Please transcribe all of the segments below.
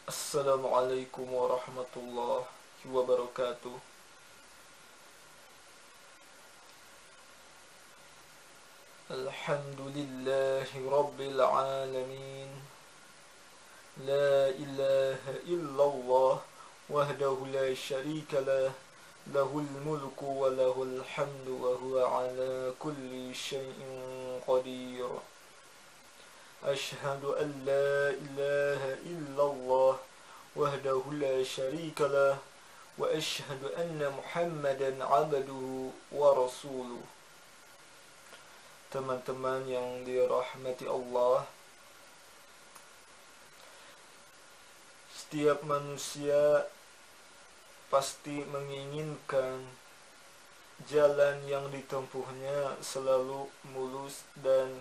Assalamualaikum warahmatullahi wabarakatuh. Alhamdulillahi rabbil alamin. La ilaha illallah wahdahu la syarika lah. Lahul mulku wa lahul hamdu wa huwa ala kulli syai'in qadir. Ashhadu an la ilaha illallah wahdahu la syarika lah wa ashhadu anna Muhammadan abduhu wa rasuluh. Teman-teman yang dirahmati Allah, setiap manusia pasti menginginkan jalan yang ditempuhnya selalu mulus dan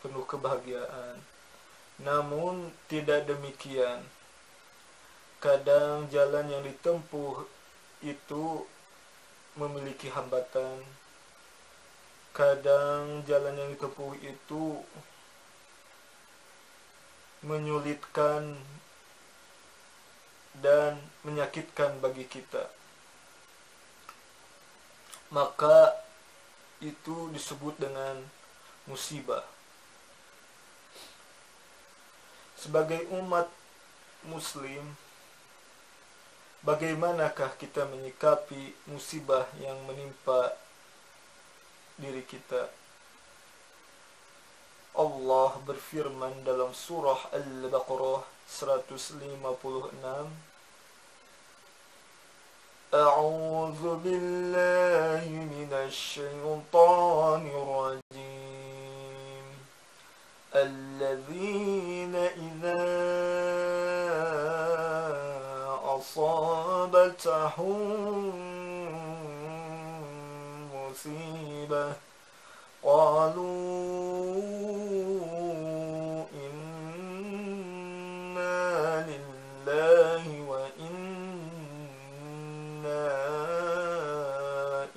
penuh kebahagiaan. Namun tidak demikian. Kadang jalan yang ditempuh itu memiliki hambatan. Kadang jalan yang ditempuh itu menyulitkan dan menyakitkan bagi kita. Maka itu disebut dengan musibah. Sebagai umat muslim, bagaimanakah kita menyikapi musibah yang menimpa diri kita? Allah berfirman dalam surah Al-Baqarah 156, A'udzu billahi minasy syaithanir rajim. Alladzina idza asabatahum musibah qalu inna lillahi wa inna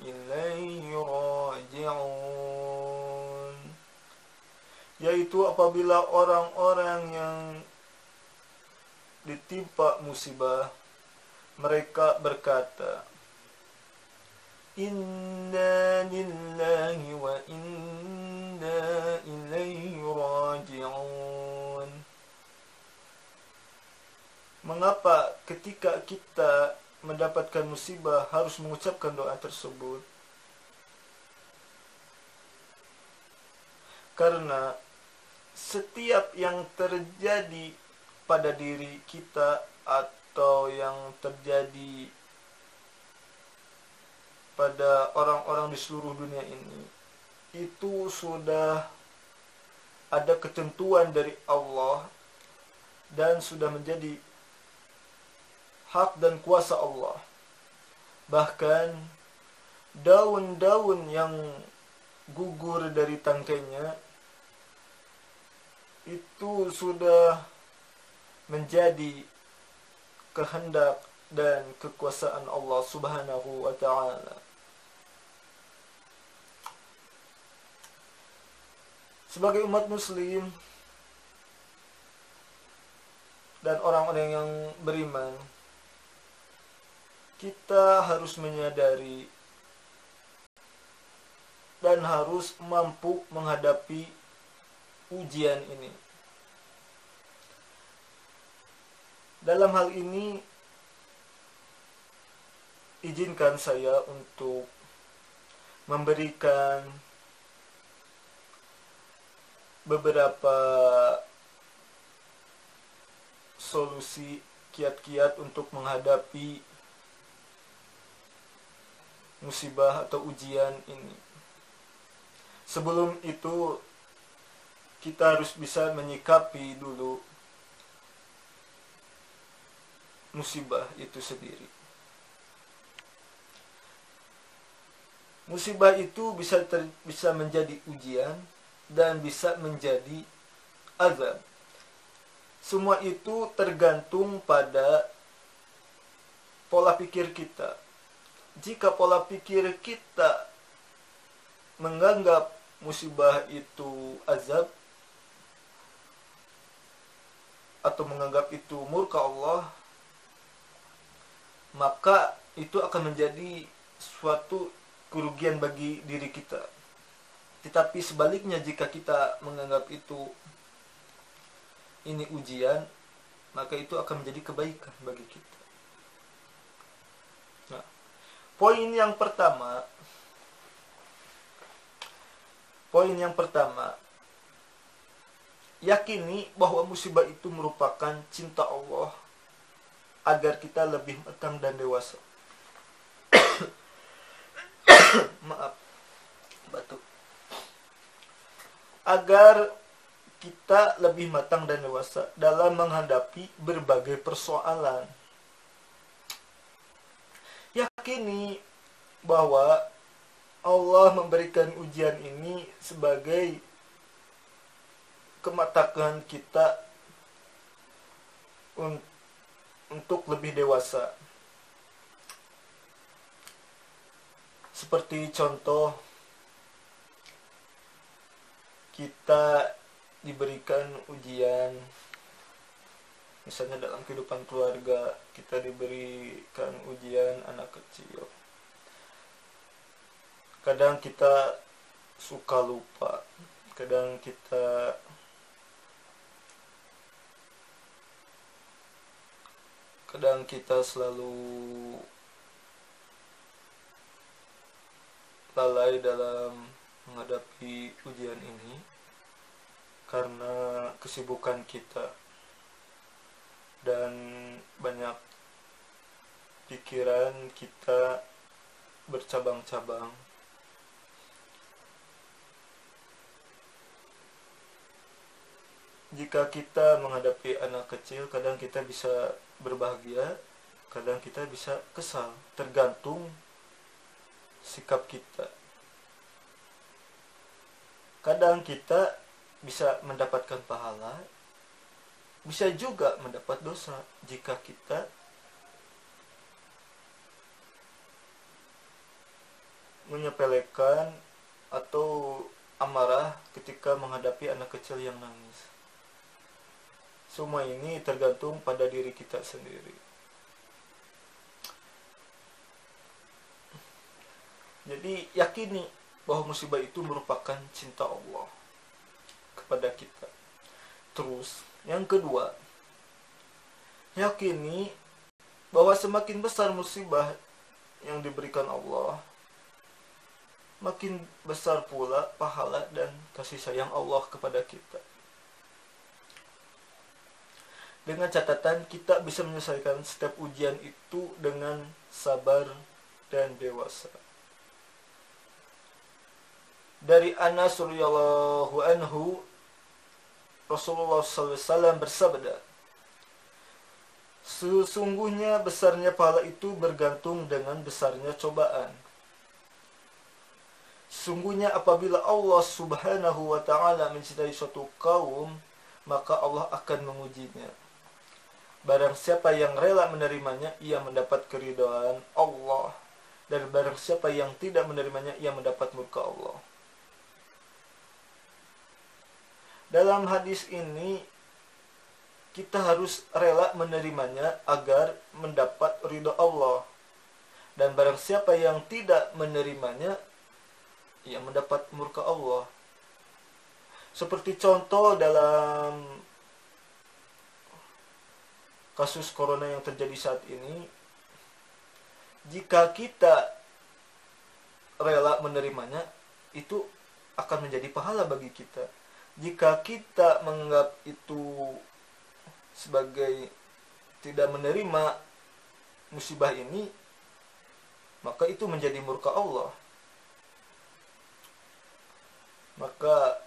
ilaihi raji'un. Yaitu apabila orang-orang yang ditimpa musibah, mereka berkata, Inna lillahi wa inna ilaihi raji'un. Mengapa ketika kita mendapatkan musibah harus mengucapkan doa tersebut? Karena setiap yang terjadi pada diri kita atau yang terjadi pada orang-orang di seluruh dunia ini, itu sudah ada ketentuan dari Allah dan sudah menjadi hak dan kuasa Allah. Bahkan daun-daun yang gugur dari tangkainya itu sudah menjadi kehendak dan kekuasaan Allah Subhanahu wa ta'ala. Sebagai umat muslim dan orang-orang yang beriman, kita harus menyadari dan harus mampu menghadapi ujian ini. Dalam hal ini, izinkan saya untuk memberikan beberapa solusi kiat-kiat untuk menghadapi musibah atau ujian ini. Sebelum itu, kita harus bisa menyikapi dulu musibah itu sendiri. Musibah itu bisa menjadi ujian dan bisa menjadi azab. Semua itu tergantung pada pola pikir kita. Jika pola pikir kita menganggap musibah itu azab, atau menganggap itu murka Allah, maka itu akan menjadi suatu kerugian bagi diri kita. Tetapi sebaliknya, jika kita menganggap itu ini ujian, maka itu akan menjadi kebaikan bagi kita. Nah, poin yang pertama, yakini bahwa musibah itu merupakan cinta Allah agar kita lebih matang dan dewasa. Maaf, batuk. Agar kita lebih matang dan dewasa dalam menghadapi berbagai persoalan. Yakini bahwa Allah memberikan ujian ini sebagai kematangan kita untuk lebih dewasa. Seperti contoh, kita diberikan ujian, misalnya dalam kehidupan keluarga, kita diberikan ujian anak kecil. Kadang kita suka lupa, kadang kita selalu lalai dalam menghadapi ujian ini karena kesibukan kita dan banyak pikiran kita bercabang-cabang. Jika kita menghadapi anak kecil, kadang kita bisa berbahagia, kadang kita bisa kesal, tergantung sikap kita. Kadang kita bisa mendapatkan pahala, bisa juga mendapat dosa jika kita menyepelekan atau amarah ketika menghadapi anak kecil yang nangis. Semua ini tergantung pada diri kita sendiri. Jadi yakini bahwa musibah itu merupakan cinta Allah kepada kita. Terus, yang kedua, yakini bahwa semakin besar musibah yang diberikan Allah, makin besar pula pahala dan kasih sayang Allah kepada kita. Dengan catatan kita bisa menyelesaikan setiap ujian itu dengan sabar dan dewasa. Dari Anas radhiyallahu anhu, Rasulullah SAW bersabda, sesungguhnya besarnya pahala itu bergantung dengan besarnya cobaan. Sungguhnya apabila Allah Subhanahu wa ta'ala mencintai suatu kaum, maka Allah akan mengujinya. Barang siapa yang rela menerimanya, ia mendapat keridhaan Allah. Dan barang siapa yang tidak menerimanya, ia mendapat murka Allah. Dalam hadis ini, kita harus rela menerimanya agar mendapat ridha Allah. Dan barang siapa yang tidak menerimanya, ia mendapat murka Allah. Seperti contoh dalam kasus corona yang terjadi saat ini, jika kita rela menerimanya, itu akan menjadi pahala bagi kita. Jika kita menganggap itu sebagai tidak menerima musibah ini, maka itu menjadi murka Allah. Maka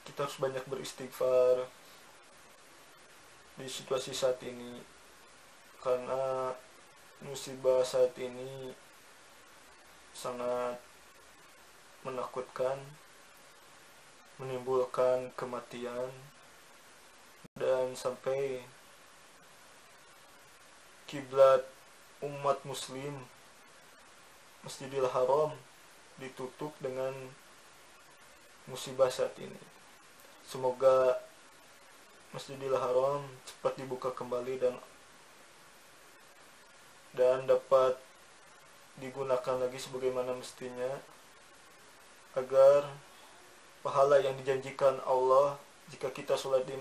kita harus banyak beristighfar di situasi saat ini, karena musibah saat ini sangat menakutkan, menimbulkan kematian, dan sampai kiblat umat muslim Masjidil Haram ditutup dengan musibah saat ini. Semoga Masjidil Haram cepat dibuka kembali dan dapat digunakan lagi sebagaimana mestinya, agar pahala yang dijanjikan Allah jika kita sholat di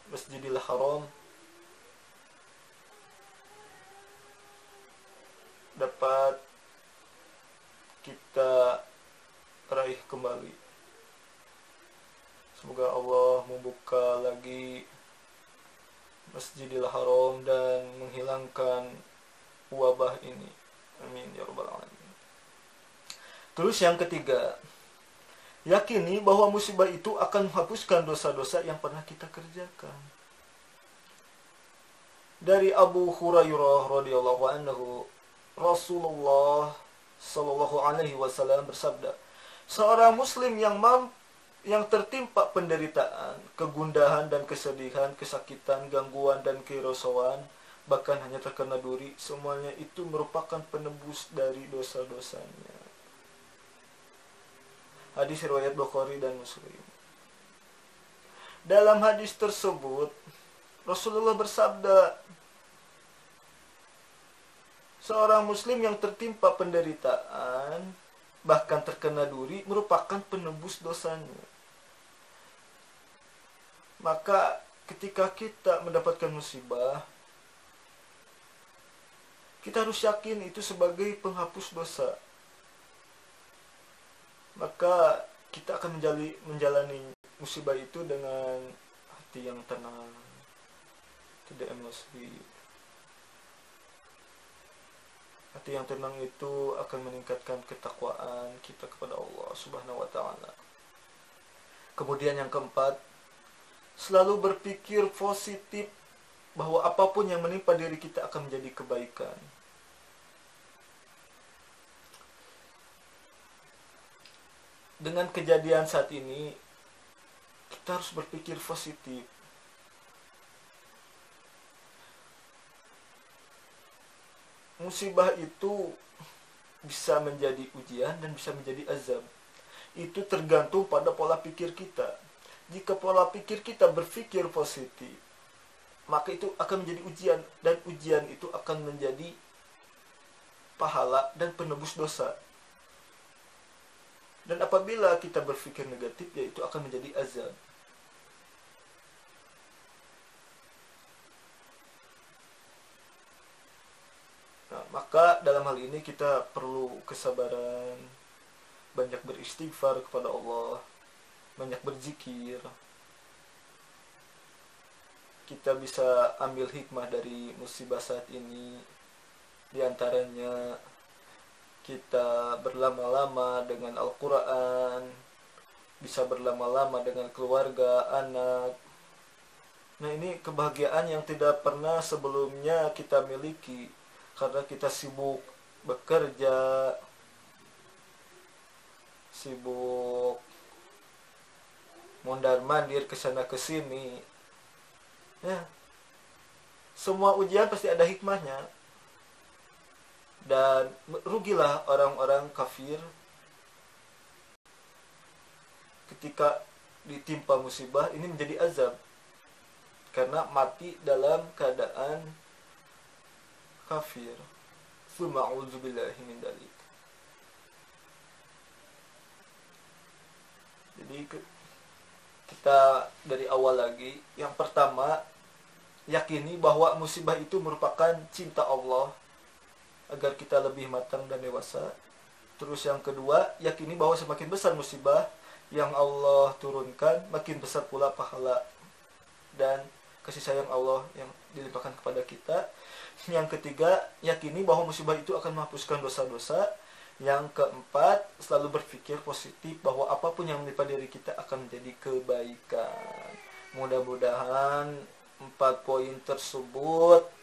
Masjidil Haram dapat kita raih kembali. Semoga Allah membuka lagi Masjidil Haram dan menghilangkan wabah ini. Amin ya rabbal alamin. Terus yang ketiga, yakini bahwa musibah itu akan menghapuskan dosa-dosa yang pernah kita kerjakan. Dari Abu Hurairah radhiyallahu anhu, Rasulullah sallallahu alaihi wasallam bersabda, seorang muslim yang tertimpa penderitaan, kegundahan dan kesedihan, kesakitan, gangguan dan kerisauan, bahkan hanya terkena duri, semuanya itu merupakan penebus dari dosa-dosanya. Hadis riwayat Bukhari dan Muslim. Dalam hadis tersebut, Rasulullah bersabda, seorang muslim yang tertimpa penderitaan, bahkan terkena duri, merupakan penebus dosanya. Maka ketika kita mendapatkan musibah, kita harus yakin itu sebagai penghapus dosa. Maka kita akan menjalani musibah itu dengan hati yang tenang, tidak emosi. Hati yang tenang itu akan meningkatkan ketakwaan kita kepada Allah Subhanahu wa taala. Kemudian yang keempat, selalu berpikir positif bahwa apapun yang menimpa diri kita akan menjadi kebaikan. Dengan kejadian saat ini, kita harus berpikir positif. Musibah itu bisa menjadi ujian dan bisa menjadi azab. Itu tergantung pada pola pikir kita. Jika pola pikir kita berpikir positif, maka itu akan menjadi ujian, dan ujian itu akan menjadi pahala dan penebus dosa. Dan apabila kita berpikir negatif, yaitu akan menjadi azab. Nah, maka dalam hal ini kita perlu kesabaran, banyak beristighfar kepada Allah, banyak berzikir. Kita bisa ambil hikmah dari musibah saat ini. Di antaranya kita berlama-lama dengan Al-Quran, bisa berlama-lama dengan keluarga, anak. Nah, ini kebahagiaan yang tidak pernah sebelumnya kita miliki, karena kita sibuk bekerja, sibuk mondar-mandir kesana kesini. Ya, semua ujian pasti ada hikmahnya. Dan rugilah orang-orang kafir ketika ditimpa musibah ini menjadi azab, karena mati dalam keadaan kafir. Tsumma a'udzubillahi min dzalik. Jadi kita dari awal lagi, yang pertama, yakini bahwa musibah itu merupakan cinta Allah agar kita lebih matang dan dewasa. Terus yang kedua, yakini bahwa semakin besar musibah yang Allah turunkan, makin besar pula pahala dan kasih sayang Allah yang dilimpahkan kepada kita. Yang ketiga, yakini bahwa musibah itu akan menghapuskan dosa-dosa. Yang keempat, selalu berpikir positif bahwa apapun yang menimpa diri kita akan menjadi kebaikan. Mudah-mudahan 4 poin tersebut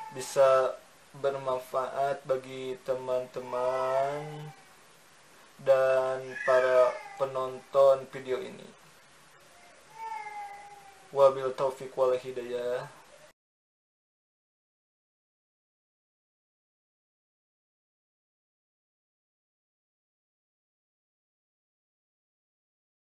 bisa bermanfaat bagi teman-teman dan para penonton video ini. Wabil taufiq wal hidayah.